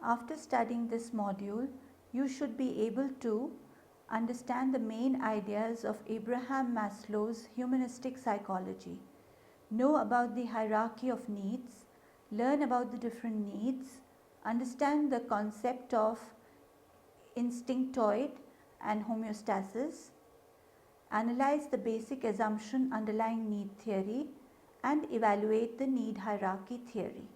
After studying this module, you should be able to understand the main ideas of Abraham Maslow's humanistic psychology, know about the hierarchy of needs, learn about the different needs, understand the concept of instinctoid and homeostasis, analyze the basic assumption underlying need theory, and evaluate the need hierarchy theory.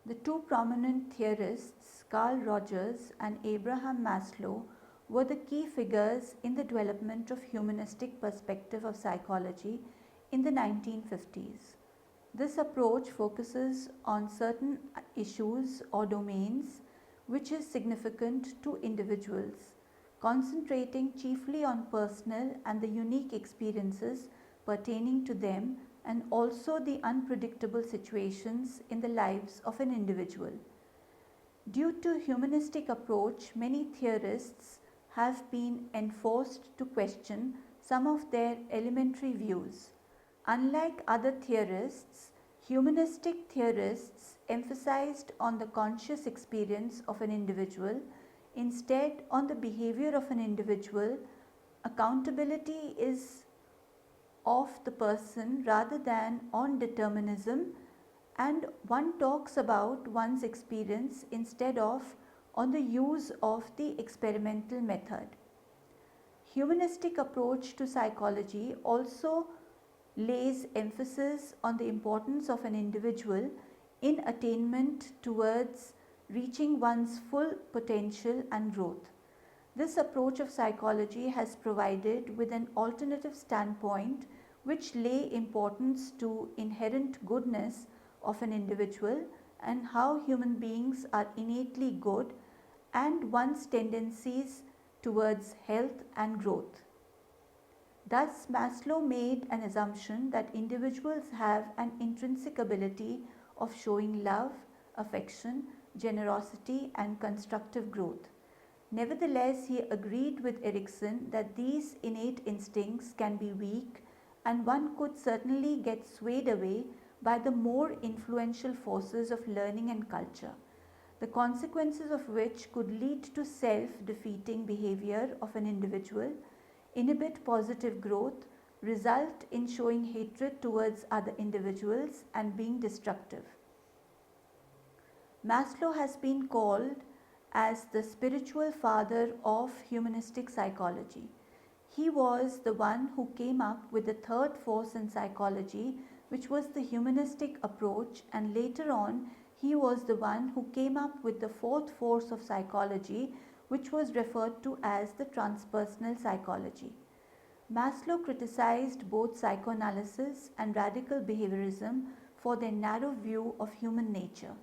The two prominent theorists, Carl Rogers and Abraham Maslow, were the key figures in the development of humanistic perspective of psychology in the 1950s. This approach focuses on certain issues or domains which is significant to individuals, concentrating chiefly on personal and the unique experiences pertaining to them and also the unpredictable situations in the lives of an individual. Due to humanistic approach, many theorists have been enforced to question some of their elementary views. Unlike other theorists, humanistic theorists emphasized on the conscious experience of an individual, instead on the behavior of an individual. Accountability is of the person rather than on determinism, and one talks about one's experience instead of on the use of the experimental method. Humanistic approach to psychology also lays emphasis on the importance of an individual in attainment towards reaching one's full potential and growth. This approach of psychology has provided with an alternative standpoint which lay importance to inherent goodness of an individual and how human beings are innately good and one's tendencies towards health and growth. Thus, Maslow made an assumption that individuals have an intrinsic ability of showing love, affection, generosity, and constructive growth. Nevertheless, he agreed with Erikson that these innate instincts can be weak and one could certainly get swayed away by the more influential forces of learning and culture, the consequences of which could lead to self-defeating behavior of an individual, inhibit positive growth, result in showing hatred towards other individuals, and being destructive. Maslow has been called as the spiritual father of humanistic psychology. He was the one who came up with the third force in psychology, which was the humanistic approach, and later on he was the one who came up with the fourth force of psychology, which was referred to as the transpersonal psychology. Maslow criticized both psychoanalysis and radical behaviorism for their narrow view of human nature.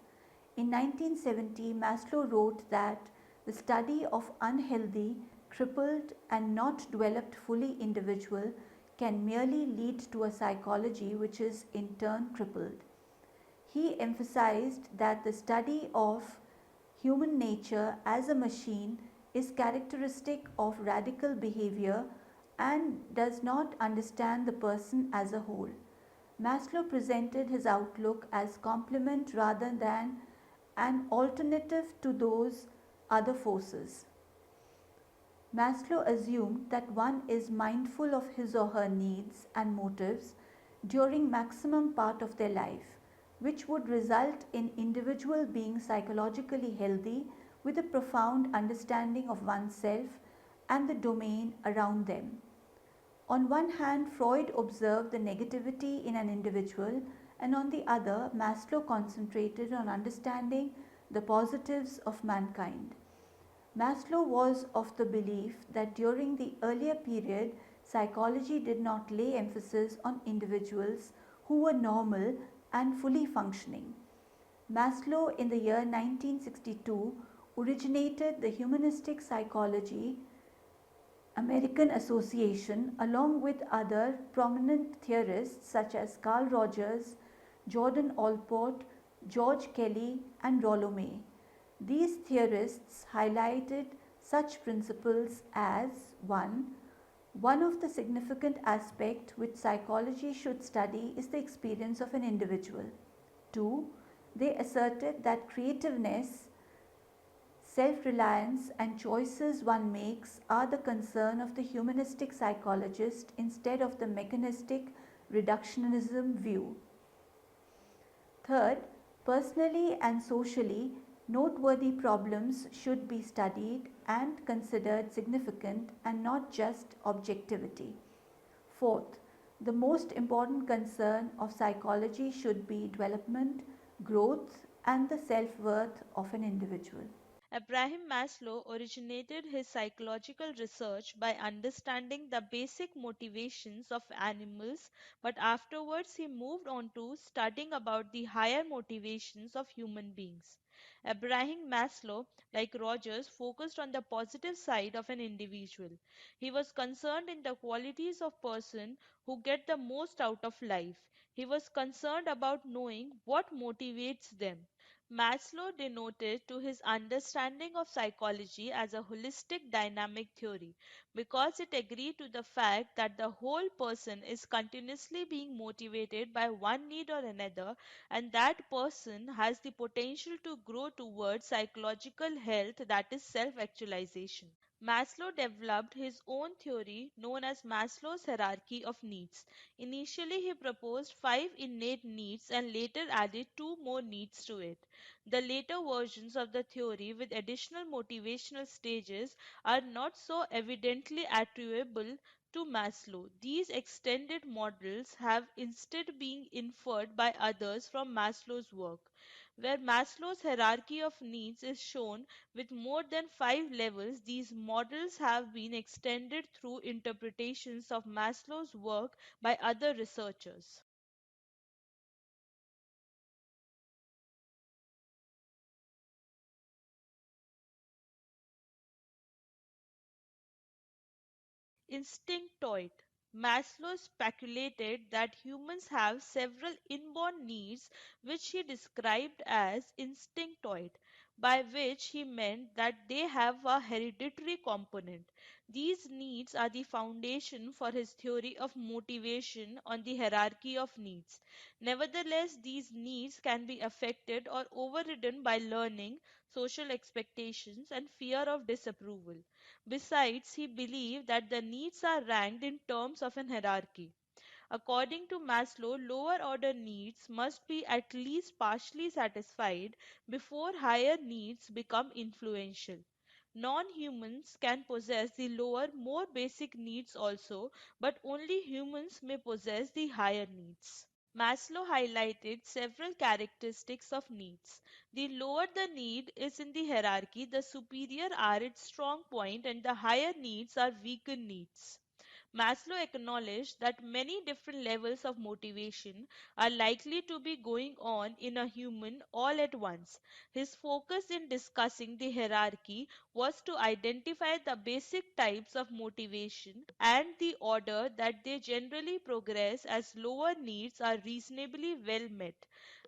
In 1970, Maslow wrote that the study of unhealthy, crippled, and not developed fully individual can merely lead to a psychology which is in turn crippled. He emphasized that the study of human nature as a machine is characteristic of radical behavior and does not understand the person as a whole. Maslow presented his outlook as complement rather than an alternative to those other forces. Maslow assumed that one is mindful of his or her needs and motives during maximum part of their life, which would result in individual being psychologically healthy with a profound understanding of oneself and the domain around them. On one hand, Freud observed the negativity in an individual, and on the other, Maslow concentrated on understanding the positives of mankind. Maslow was of the belief that during the earlier period, psychology did not lay emphasis on individuals who were normal and fully functioning. Maslow, in the year 1962, originated the Humanistic Psychology American Association along with other prominent theorists such as Carl Rogers, Jordan Allport, George Kelly, and Rollo May. These theorists highlighted such principles as 1. One of the significant aspects which psychology should study is the experience of an individual. 2. They asserted that creativeness, self reliance, and choices one makes are the concern of the humanistic psychologist instead of the mechanistic reductionism view. Third, personally and socially, noteworthy problems should be studied and considered significant and not just objectivity. Fourth, the most important concern of psychology should be development, growth, and the self worth of an individual. Abraham Maslow originated his psychological research by understanding the basic motivations of animals, but afterwards he moved on to studying about the higher motivations of human beings. Abraham Maslow, like Rogers, focused on the positive side of an individual. He was concerned in the qualities of person who get the most out of life. He was concerned about knowing what motivates them. Maslow denoted to his understanding of psychology as a holistic dynamic theory because it agreed to the fact that the whole person is continuously being motivated by one need or another, and that person has the potential to grow towards psychological health, that is self actualization. Maslow developed his own theory known as Maslow's hierarchy of needs. Initially, he proposed five innate needs and later added two more needs to it. The later versions of the theory, with additional motivational stages, are not so evidently attributable to Maslow. These extended models have instead been inferred by others from Maslow's work. Where Maslow's hierarchy of needs is shown with more than five levels, these models have been extended through interpretations of Maslow's work by other researchers. Instinctoid. Maslow speculated that humans have several inborn needs which he described as instinctoid, by which he meant that they have a hereditary component. These needs are the foundation for his theory of motivation on the hierarchy of needs. Nevertheless, these needs can be affected or overridden by learning, social expectations, and fear of disapproval. Besides, he believed that the needs are ranked in terms of an hierarchy. According to Maslow, lower order needs must be at least partially satisfied before higher needs become influential. Non humans can possess the lower, more basic needs also, but only humans may possess the higher needs. Maslow highlighted several characteristics of needs. The lower the need is in the hierarchy, the superior are its strong point and the higher needs are weaker needs. Maslow acknowledged that many different levels of motivation are likely to be going on in a human all at once. His focus in discussing the hierarchy was to identify the basic types of motivation and the order that they generally progress as lower needs are reasonably well met.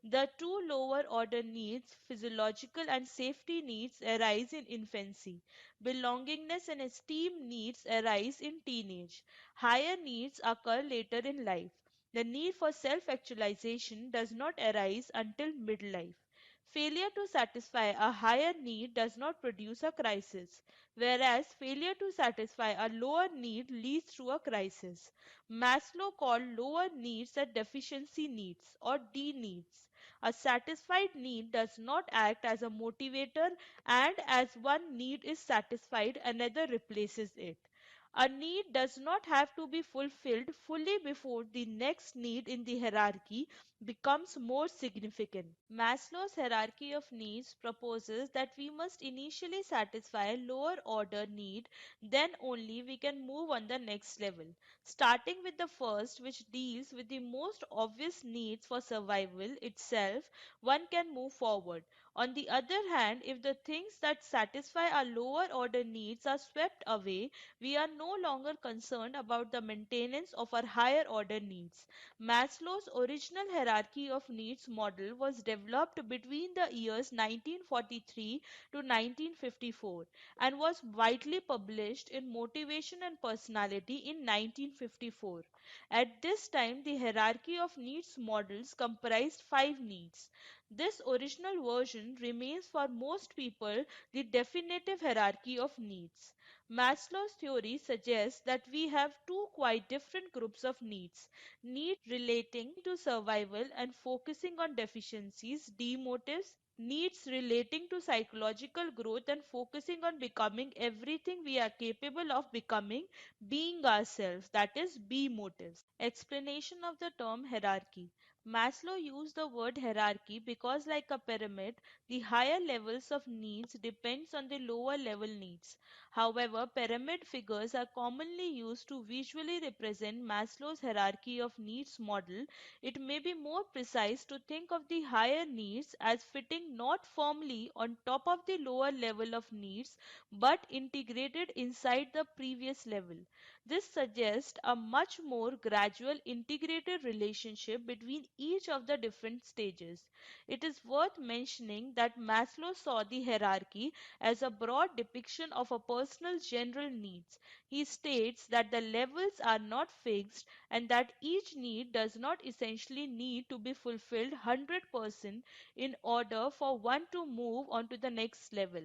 The two lower order needs, physiological and safety needs, arise in infancy. Belongingness and esteem needs arise in teenage. Higher needs occur later in life. The need for self actualization does not arise until midlife. Failure to satisfy a higher need does not produce a crisis, whereas failure to satisfy a lower need leads to a crisis. Maslow called lower needs the deficiency needs or D needs. A satisfied need does not act as a motivator, and as one need is satisfied, another replaces it. A need does not have to be fulfilled fully before the next need in the hierarchy becomes more significant. Maslow's hierarchy of needs proposes that we must initially satisfy a lower order need, then only we can move on the next level. Starting with the first, which deals with the most obvious needs for survival itself, one can move forward. On the other hand, if the things that satisfy our lower order needs are swept away, we are no longer concerned about the maintenance of our higher order needs. Maslow's original hierarchy of needs model was developed between the years 1943 to 1954 and was widely published in Motivation and Personality in 1950. 1954. At this time, the hierarchy of needs models comprised five needs. This original version remains for most people the definitive hierarchy of needs. Maslow's theory suggests that we have two quite different groups of needs: needs relating to survival and focusing on deficiencies, D motives; needs relating to psychological growth and focusing on becoming everything we are capable of becoming, being ourselves, that is, B motives. Explanation of the term hierarchy. Maslow used the word hierarchy because, like a pyramid, the higher levels of needs depends on the lower level needs. However, pyramid figures are commonly used to visually represent Maslow's hierarchy of needs model. It may be more precise to think of the higher needs as fitting not firmly on top of the lower level of needs but integrated inside the previous level. This suggests a much more gradual integrated relationship between each of the different stages. It is worth mentioning that Maslow saw the hierarchy as a broad depiction of a person's general needs. He states that the levels are not fixed and that each need does not essentially need to be fulfilled 100% in order for one to move on to the next level.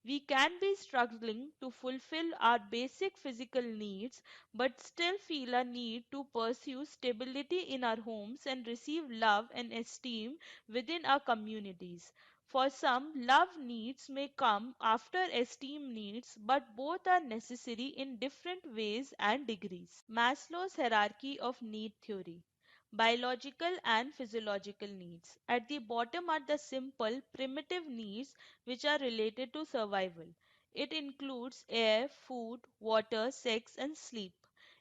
We can be struggling to fulfill our basic physical needs but still feel a need to pursue stability in our homes and receive love and esteem within our communities. For some, love needs may come after esteem needs, but both are necessary in different ways and degrees. Maslow's hierarchy of need theory. Biological and physiological needs. At the bottom are the simple, primitive needs which are related to survival. It includes air, food, water, sex, and sleep.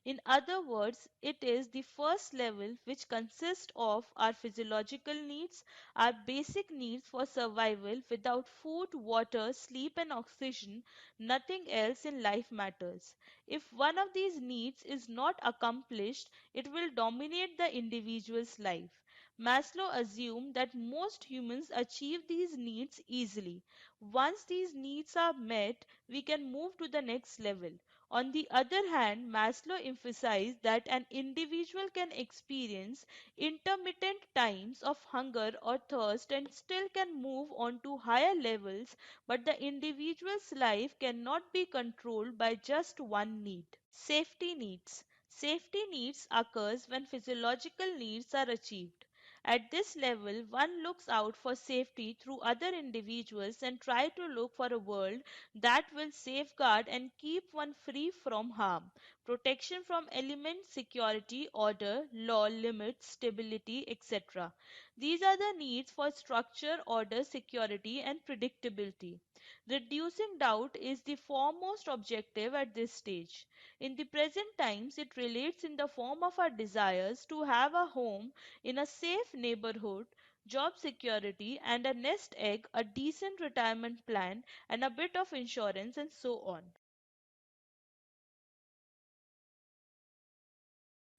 In other words, it is the first level which consists of our physiological needs, our basic needs for survival. Without food, water, sleep, and oxygen, nothing else in life matters. If one of these needs is not accomplished, it will dominate the individual's life. Maslow assumed that most humans achieve these needs easily. Once these needs are met, we can move to the next level. On the other hand, Maslow emphasized that an individual can experience intermittent times of hunger or thirst and still can move on to higher levels, but the individual's life cannot be controlled by just one need. Safety needs. Safety needs occurs when physiological needs are achieved. At this level, one looks out for safety through other individuals and try to look for a world that will safeguard and keep one free from harm. Protection from elements, security, order, law, limits, stability, etc. These are the needs for structure, order, security, and predictability. Reducing doubt is the foremost objective at this stage. In the present times, it relates in the form of our desires to have a home in a safe neighborhood, job security, and a nest egg, a decent retirement plan, and a bit of insurance, and so on.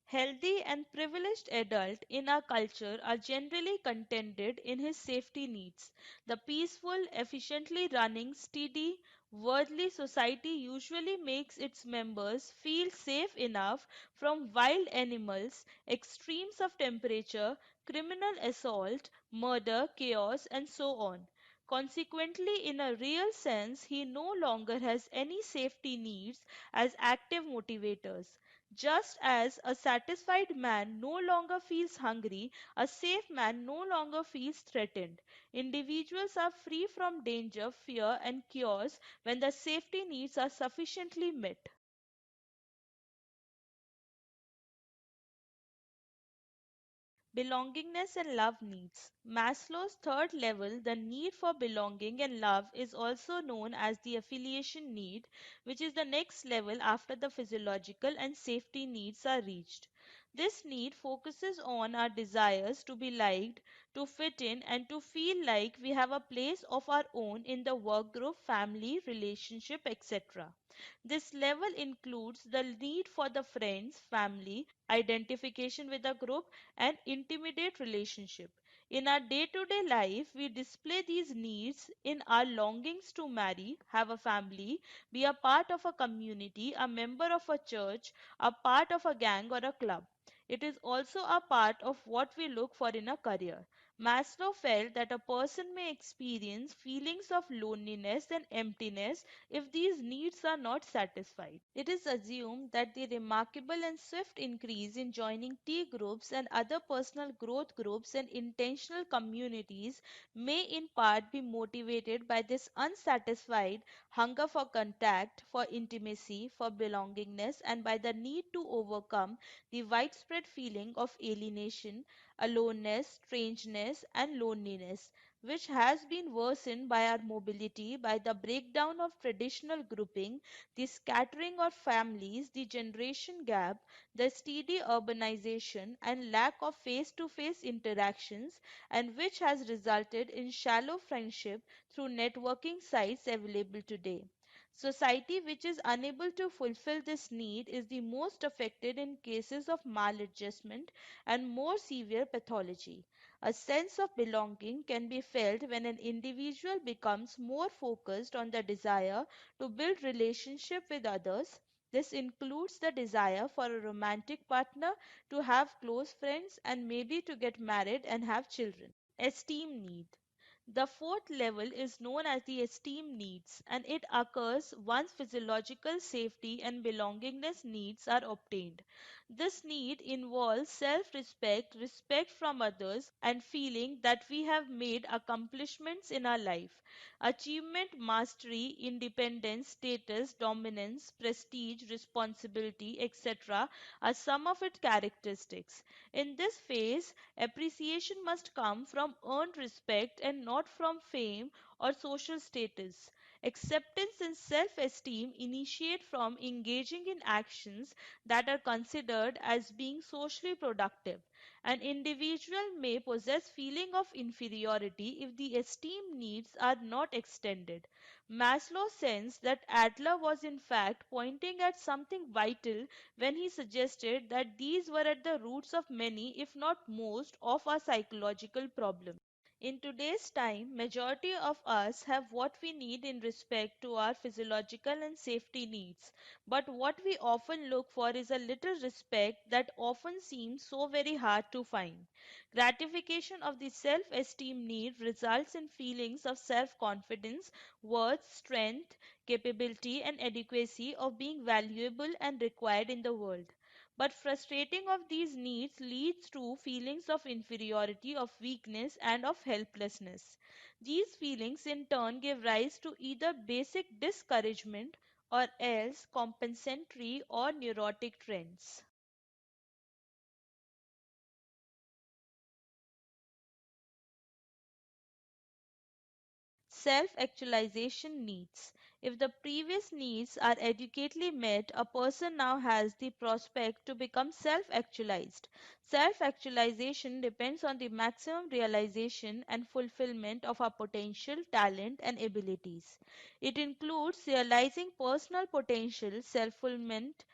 Healthy and privileged adult in our culture are generally contented in his safety needs. The peaceful, efficiently running, steady, worldly society usually makes its members feel safe enough from wild animals, extremes of temperature, criminal assault, murder, chaos, and so on. Consequently, in a real sense, he no longer has any safety needs as active motivators. Just as a satisfied man no longer feels hungry, a safe man no longer feels threatened. Individuals are free from danger, fear, and chaos when the safety needs are sufficiently met. Belongingness and love needs. Maslow's third level, the need for belonging and love, is also known as the affiliation need, which is the next level after the physiological and safety needs are reached. This need focuses on our desires to be liked, to fit in, and to feel like we have a place of our own in the work group, family, relationship, etc. This level includes the need for the friends, family, identification with a group, and intimate relationship. In our day to day life, we display these needs in our longings to marry, have a family, be a part of a community, a member of a church, a part of a gang or a club. It is also a part of what we look for in a career. Maslow felt that a person may experience feelings of loneliness and emptiness if these needs are not satisfied. It is assumed that the remarkable and swift increase in joining tea groups and other personal growth groups and intentional communities may in part be motivated by this unsatisfied hunger for contact, for intimacy, for belongingness, and by the need to overcome the widespread feeling of alienation, aloneness, strangeness, and loneliness, which has been worsened by our mobility, by the breakdown of traditional grouping, the scattering of families, the generation gap, the steady urbanization, and lack of face to face interactions, and which has resulted in shallow friendship through networking sites available today. Society which is unable to fulfill this need is the most affected in cases of maladjustment and more severe pathology. A sense of belonging can be felt when an individual becomes more focused on the desire to build relationship with others. This includes the desire for a romantic partner, to have close friends, and maybe to get married and have children. Esteem need. The fourth level is known as the esteem needs, and it occurs once physiological safety and belongingness needs are obtained. This need involves self respect, respect from others, and feeling that we have made accomplishments in our life. Achievement, mastery, independence, status, dominance, prestige, responsibility, etc. are some of its characteristics. In this phase, appreciation must come from earned respect and not from fame or social status. Acceptance and self esteem initiate from engaging in actions that are considered as being socially productive. An individual may possess feeling of inferiority if the esteem needs are not extended. Maslow sensed that Adler was in fact pointing at something vital when he suggested that these were at the roots of many, if not most, of our psychological problems. In today's time, majority of us have what we need in respect to our physiological and safety needs. But what we often look for is a little respect that often seems so very hard to find. Gratification of the self-esteem need results in feelings of self-confidence, worth, strength, capability and adequacy of being valuable and required in the world. But frustrating of these needs leads to feelings of inferiority, of weakness, and of helplessness. These feelings in turn give rise to either basic discouragement or else compensatory or neurotic trends. Self-actualization needs. If the previous needs are adequately met, a person now has the prospect to become self-actualized. Self-actualization depends on the maximum realization and fulfillment of our potential, talent, and abilities. It includes realizing personal potential, self-fulfillment,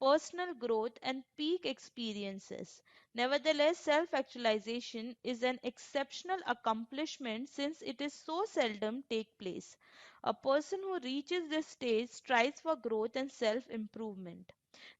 personal growth, and peak experiences. Nevertheless, self actualization is an exceptional accomplishment since it is so seldom take place. A person who reaches this stage strives for growth and self improvement.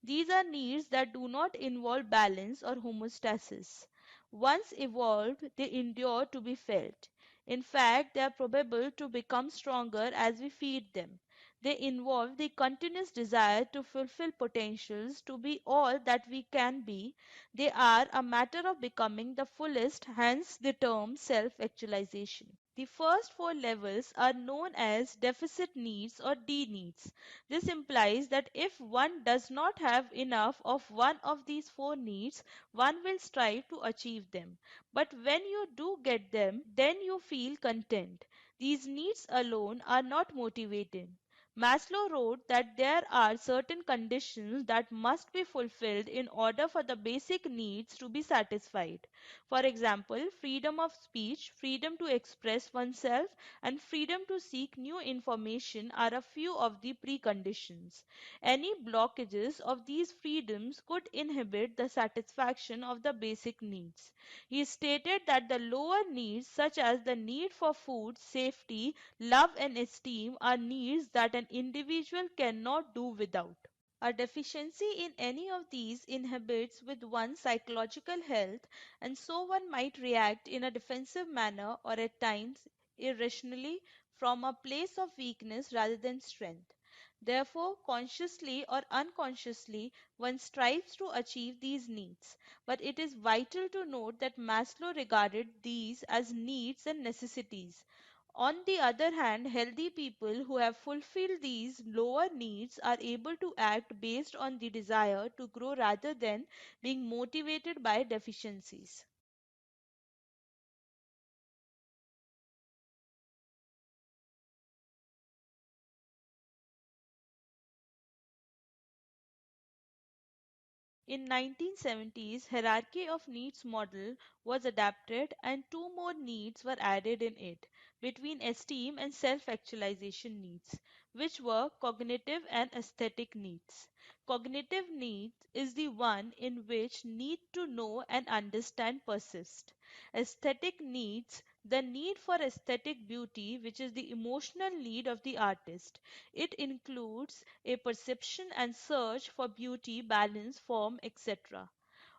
These are needs that do not involve balance or homeostasis. Once evolved, they endure to be felt. In fact, they are probable to become stronger as we feed them. They involve the continuous desire to fulfill potentials, to be all that we can be. They are a matter of becoming the fullest, hence the term self actualization. The first four levels are known as deficit needs or D needs. This implies that if one does not have enough of one of these four needs, one will strive to achieve them. But when you do get them, then you feel content. These needs alone are not motivating. Maslow wrote that there are certain conditions that must be fulfilled in order for the basic needs to be satisfied. For example, freedom of speech, freedom to express oneself, and freedom to seek new information are a few of the preconditions. Any blockages of these freedoms could inhibit the satisfaction of the basic needs. He stated that the lower needs, such as the need for food, safety, love, and esteem, are needs that an individual cannot do without. A deficiency in any of these inhibits with one's psychological health, and so one might react in a defensive manner or at times irrationally from a place of weakness rather than strength. Therefore, consciously or unconsciously, one strives to achieve these needs. But it is vital to note that Maslow regarded these as needs and necessities. On the other hand, healthy people who have fulfilled these lower needs are able to act based on the desire to grow rather than being motivated by deficiencies. In 1970s, hierarchy of needs model was adapted and two more needs were added in it between esteem and self-actualization needs, which were cognitive and aesthetic needs. Cognitive needs is the one in which need to know and understand persist. Aesthetic needs, the need for aesthetic beauty, which is the emotional need of the artist. It includes a perception and search for beauty, balance, form, etc.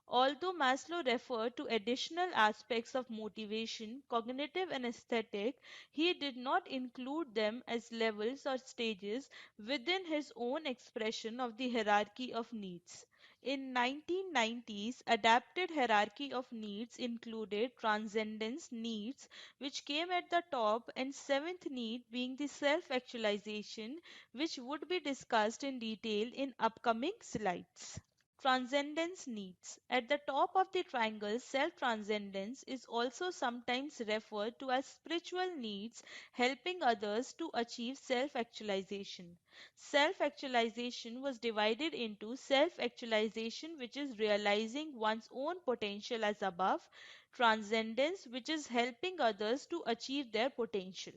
Although Maslow referred to additional aspects of motivation, cognitive and aesthetic, he did not include them as levels or stages within his own expression of the hierarchy of needs. In 1990s, adapted hierarchy of needs included transcendence needs, which came at the top, and seventh need being the self-actualization, which would be discussed in detail in upcoming slides. Transcendence needs. At the top of the triangle, self transcendence is also sometimes referred to as spiritual needs, helping others to achieve self actualization. Self actualization was divided into self actualization, which is realizing one's own potential as above, transcendence, which is helping others to achieve their potential.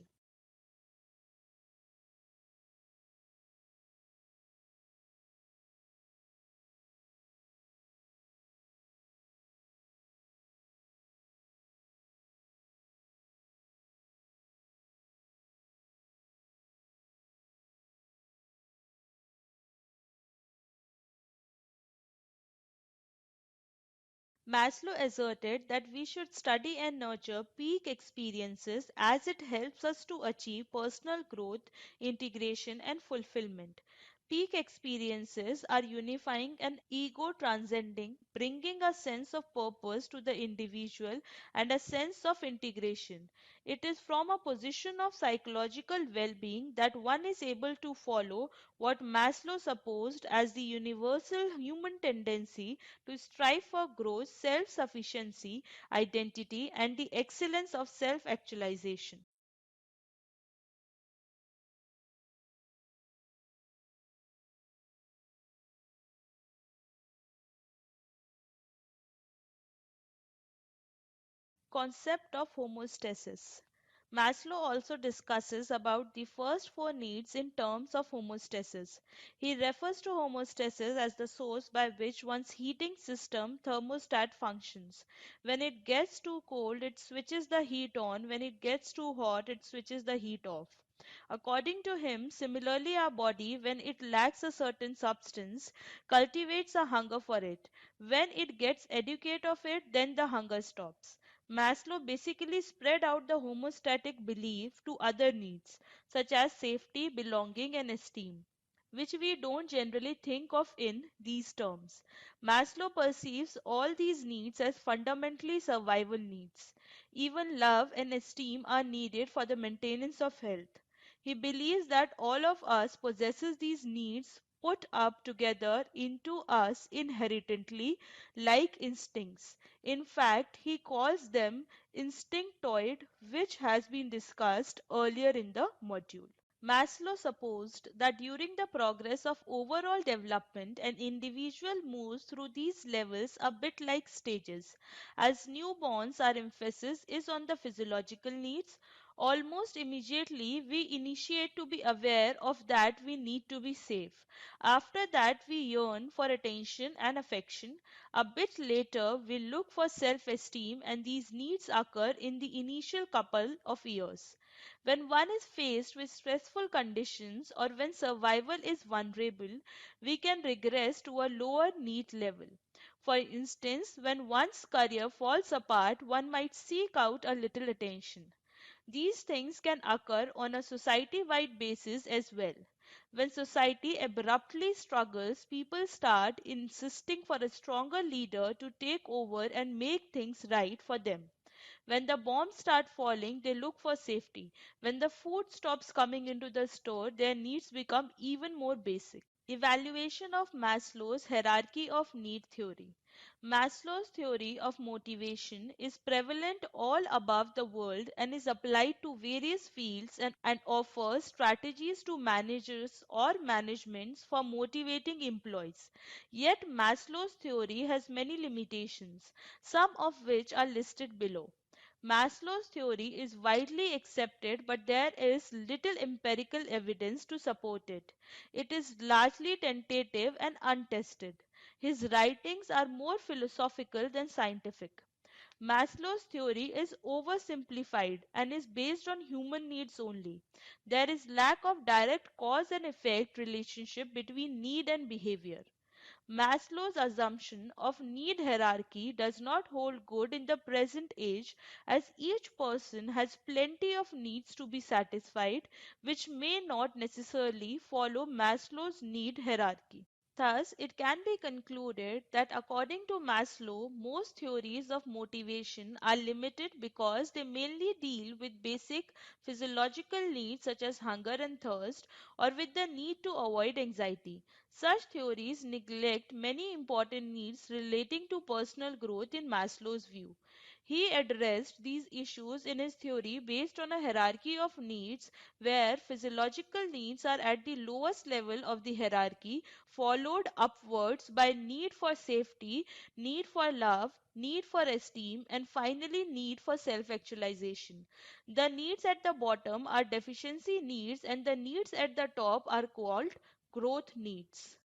Maslow asserted that we should study and nurture peak experiences as it helps us to achieve personal growth, integration, and fulfillment. Peak experiences are unifying and ego transcending, bringing a sense of purpose to the individual and a sense of integration. It is from a position of psychological well being that one is able to follow what Maslow supposed as the universal human tendency to strive for growth, self sufficiency, identity, and the excellence of self actualization. Concept of homeostasis. Maslow also discusses about the first four needs in terms of homeostasis. He refers to homeostasis as the source by which one's heating system thermostat functions. When it gets too cold, it switches the heat on. When it gets too hot, it switches the heat off. According to him, similarly, our body, when it lacks a certain substance, cultivates a hunger for it. When it gets educate of it, then the hunger stops. Maslow basically spread out the homeostatic belief to other needs, such as safety, belonging, and esteem, which we don't generally think of in these terms. Maslow perceives all these needs as fundamentally survival needs. Even love and esteem are needed for the maintenance of health. He believes that all of us possesses these needs put up together into us inherently like instincts. In fact, he calls them instinctoid, which has been discussed earlier in the module. Maslow supposed that during the progress of overall development, an individual moves through these levels a bit like stages. As newborns, our emphasis is on the physiological needs. Almost immediately, we initiate to be aware of that we need to be safe. After that, we yearn for attention and affection. A bit later, we look for self esteem, and these needs occur in the initial couple of years. When one is faced with stressful conditions or when survival is vulnerable, we can regress to a lower need level. For instance, when one's career falls apart, one might seek out a little attention. These things can occur on a society wide basis as well. When society abruptly struggles, people start insisting for a stronger leader to take over and make things right for them. When the bombs start falling, they look for safety. When the food stops coming into the store, their needs become even more basic. Evaluation of Maslow's hierarchy of need theory. Maslow's theory of motivation is prevalent all above the world and is applied to various fields and offers strategies to managers or managements for motivating employees. Yet Maslow's theory has many limitations, some of which are listed below. Maslow's theory is widely accepted, but there is little empirical evidence to support it. It is largely tentative and untested. His writings are more philosophical than scientific. Maslow's theory is oversimplified and is based on human needs only. There is lack of direct cause and effect relationship between need and behavior. Maslow's assumption of need hierarchy does not hold good in the present age as each person has plenty of needs to be satisfied which may not necessarily follow Maslow's need hierarchy. Thus, it can be concluded that according to Maslow, most theories of motivation are limited because they mainly deal with basic physiological needs such as hunger and thirst or with the need to avoid anxiety. Such theories neglect many important needs relating to personal growth in Maslow's view. He addressed these issues in his theory based on a hierarchy of needs where physiological needs are at the lowest level of the hierarchy, followed upwards by need for safety, need for love, need for esteem, and finally need for self actualization. The needs at the bottom are deficiency needs, and the needs at the top are called growth needs.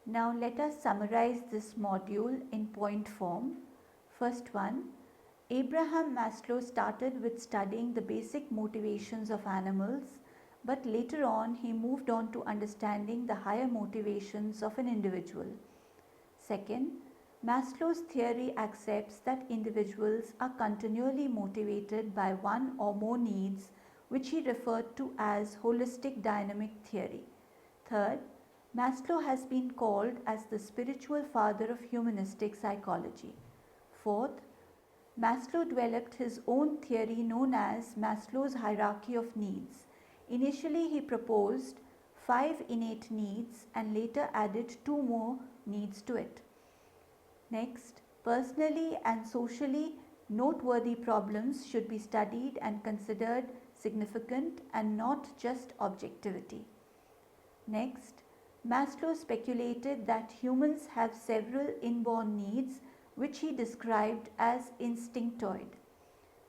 Now let us summarize this module in point form. First one, Abraham Maslow started with studying the basic motivations of animals, but later on he moved on to understanding the higher motivations of an individual. Second, Maslow's theory accepts that individuals are continually motivated by one or more needs, which he referred to as holistic dynamic theory. Third, Maslow has been called as the spiritual father of humanistic psychology. Fourth, Maslow developed his own theory known as Maslow's hierarchy of needs. Initially, he proposed 5 innate needs and later added 2 more needs to it. Next, personally and socially noteworthy problems should be studied and considered significant and not just objectivity. Next, Maslow speculated that humans have several inborn needs which he described as instinctoid.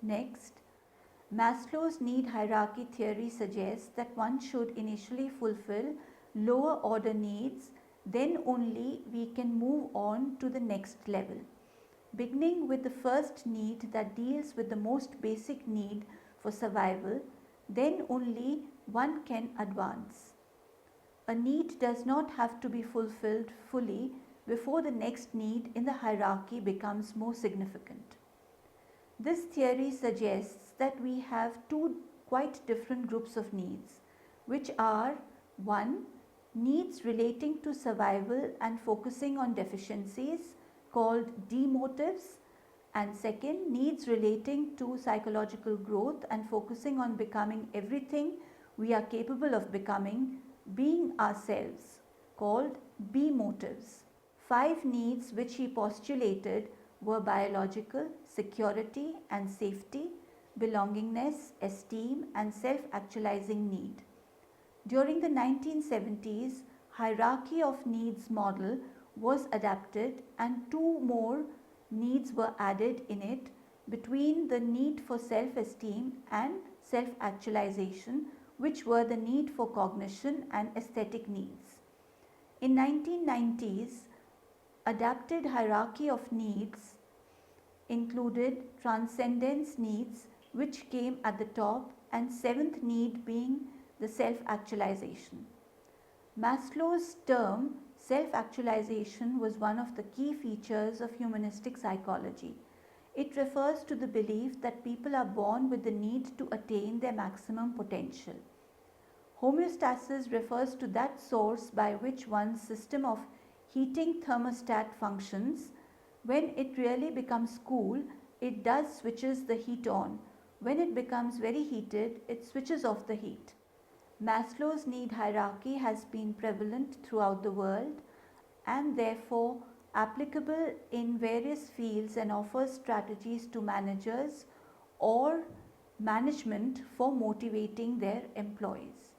Next, Maslow's need hierarchy theory suggests that one should initially fulfill lower order needs, then only we can move on to the next level. Beginning with the first need that deals with the most basic need for survival, then only one can advance. A need does not have to be fulfilled fully before the next need in the hierarchy becomes more significant. This theory suggests that we have two quite different groups of needs, which are 1. Needs relating to survival and focusing on deficiencies called demotives, and second, needs relating to psychological growth and focusing on becoming everything we are capable of becoming, being ourselves, called B motives. 5 needs which he postulated were biological, security and safety, belongingness, esteem, and self actualizing need. During the 1970s, hierarchy of needs model was adapted and two more needs were added in it between the need for self-esteem and self-actualization, which were the need for cognition and aesthetic needs. In 1990s, adapted hierarchy of needs included transcendence needs, which came at the top, and seventh need being the self actualization. Maslow's term self actualization was one of the key features of humanistic psychology. It refers to the belief that people are born with the need to attain their maximum potential. Homeostasis refers to that source by which one's system of heating thermostat functions. When it really becomes cool, it does switches the heat on. When it becomes very heated, it switches off the heat. Maslow's need hierarchy has been prevalent throughout the world and therefore applicable in various fields and offers strategies to managers or management for motivating their employees.